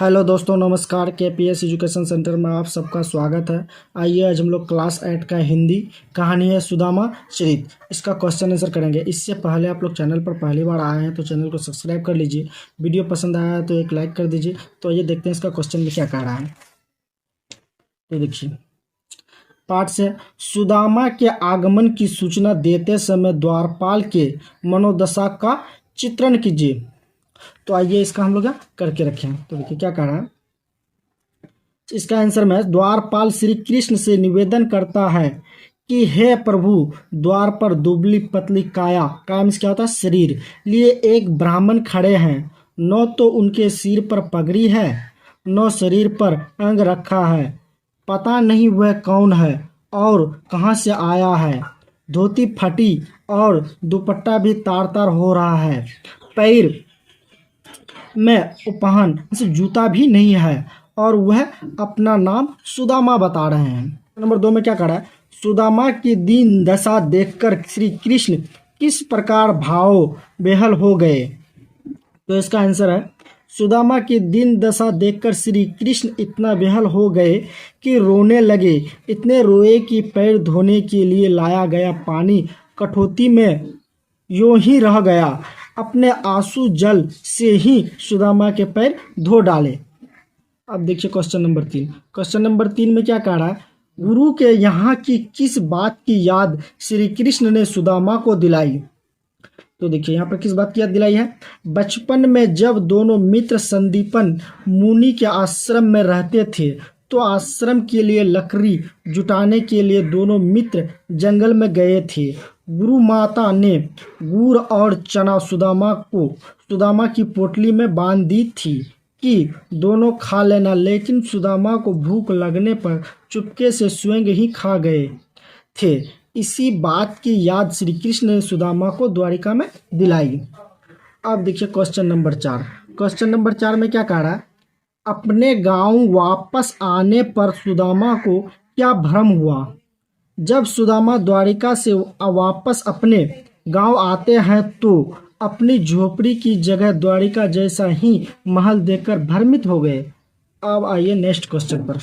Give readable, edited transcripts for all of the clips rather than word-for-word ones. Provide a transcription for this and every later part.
Hello दोस्तों, नमस्कार। KPS education centre में आप सबका स्वागत है। आइए आज हम लोग क्लास 8 का हिंदी कहानी है सुदामा चरित, इसका क्वेश्चन आंसर करेंगे। इससे पहले आप लोग चैनल पर पहली बार आए हैं तो चैनल को सब्सक्राइब कर लीजिए। वीडियो पसंद आया है तो एक लाइक कर दीजिए। तो ये देखते हैं इसका क्वेश्चन में क्या कह रहा है। तो देखिए पाठ से, सुदामा के आगमन की सूचना देते समय द्वारपाल के मनोदशा का चित्रण कीजिए। तो आइए इसका हम लोग क्या करके रखें। तो देखिए क्या कह रहा है। इसका आंसर में, द्वारपाल श्री कृष्ण से निवेदन करता है कि हे प्रभु, द्वार पर दुबली पतली काया मीन्स क्या होता है, शरीर लिए एक ब्राह्मण खड़े हैं। न तो उनके सिर पर पगड़ी है, न शरीर पर अंग रखा है। पता नहीं वह कौन है और कहाँ से आया है। धोती फटी और दुपट्टा भी तार तार हो रहा है। पैर में उपहन से जूता भी नहीं है और वह अपना नाम सुदामा बता रहे हैं। नंबर 2 में क्या कह रहा है। सुदामा की दीन दशा देखकर श्री कृष्ण किस प्रकार भाव बेहल हो गए। तो इसका आंसर है, सुदामा की दीन दशा देखकर श्री कृष्ण इतना बेहाल हो गए कि रोने लगे। इतने रोए कि पैर धोने के लिए लाया गया पानी कटोती में यूं ही रह गया। अपने आंसू जल से ही सुदामा के पैर धो डाले। अब देखिए क्वेश्चन नंबर 3। क्वेश्चन नंबर 3 में क्या कह रहा है। गुरु के यहाँ की किस बात की याद श्री कृष्ण ने सुदामा को दिलाई। तो देखिए यहाँ पर किस बात की याद दिलाई है। बचपन में जब दोनों मित्र संदीपन मुनि के आश्रम में रहते थे तो आश्रम के लिए लकड़ी जुटाने के लिए दोनों मित्र जंगल में गए थे। गुरु माता ने गुड़ और चना सुदामा की पोटली में बांध दी थी कि दोनों खा लेना, लेकिन सुदामा को भूख लगने पर चुपके से स्वयं ही खा गए थे। इसी बात की याद श्री कृष्ण ने सुदामा को द्वारिका में दिलाई। अब देखिए क्वेश्चन नंबर 4। क्वेश्चन नंबर 4 में क्या कह रहा है। अपने गांव वापस आने पर सुदामा को क्या भ्रम हुआ। जब सुदामा द्वारिका से वापस अपने गांव आते हैं तो अपनी झोपड़ी की जगह द्वारिका जैसा ही महल देखकर भ्रमित हो गए। अब आइए नेक्स्ट क्वेश्चन पर।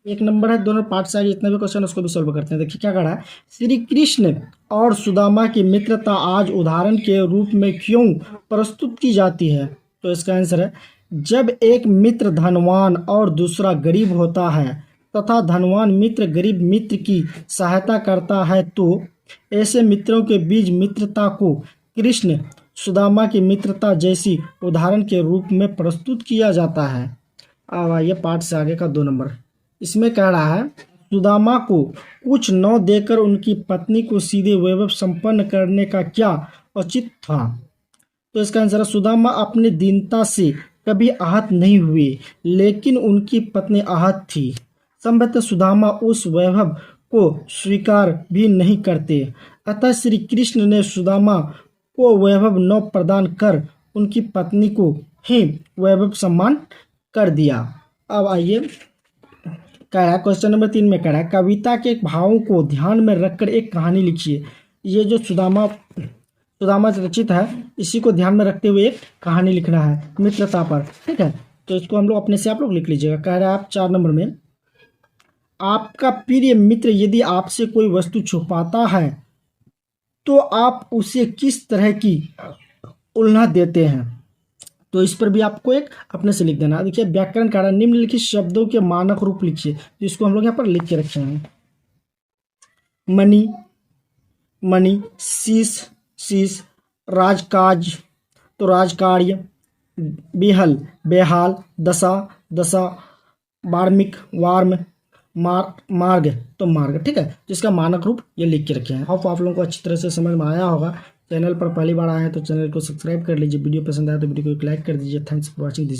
1 नंबर है, दोनों पार्ट से आगे जितना भी क्वेश्चन उसको भी सॉल्व करते हैं। देखिए क्या कह रहा है। श्री कृष्ण और सुदामा की मित्रता आज उदाहरण के रूप में क्यों प्रस्तुत की जाती है। तो इसका आंसर है, जब एक मित्र धनवान और दूसरा गरीब होता है तथा धनवान मित्र गरीब मित्र की सहायता करता है तो ऐसे मित्रों के बीच मित्रता को कृष्ण सुदामा की मित्रता जैसी उदाहरण के रूप में प्रस्तुत किया जाता है। अब आइए पार्ट से आगे का 2 नंबर। इसमें कह रहा है, सुदामा को कुछ न देकर उनकी पत्नी को सीधे वैभव संपन्न करने का क्या औचित्य था। तो इसका आंसर है, सुदामा अपनी दीनता से कभी आहत नहीं हुए, लेकिन उनकी पत्नी आहत थी। संभवतः सुदामा उस वैभव को स्वीकार भी नहीं करते। अतः श्री कृष्ण ने सुदामा को वैभव न प्रदान कर उनकी पत्नी को ही वैभव सम्मान कर दिया। अब आइए कह रहा है, क्वेश्चन नंबर 3 में कह रहा है, कविता के भावों को ध्यान में रखकर एक कहानी लिखिए। ये जो सुदामा से रचित है, इसी को ध्यान में रखते हुए एक कहानी लिखना है मित्रता पर। ठीक है, तो इसको हम लोग अपने से आप लोग लिख लीजिएगा। कह रहा है आप 4 नंबर में, आपका प्रिय मित्र यदि आपसे कोई वस्तु छुपाता है तो आप उसे किस तरह की उल्हा देते हैं। तो इस पर भी आपको एक अपने से लिख देना। देखिए व्याकरण कारण निम्नलिखित शब्दों के मानक रूप लिखिए। तो इसको हम लोग यहाँ पर लिख के रखे हैं। मणि, शीश, राजकाज तो राजकार्य, बेहाल, दशा, वार्म, मार्ग तो मार्ग। ठीक है, जिसका मानक रूप ये लिख के रखे हैं। होप आप लोगों को अच्छी तरह से समझ में आया होगा। चैनल पर पहली बार आए हैं तो चैनल को सब्सक्राइब कर लीजिए। वीडियो पसंद आया तो वीडियो को एक लाइक कर दीजिए। Thanks for watching this.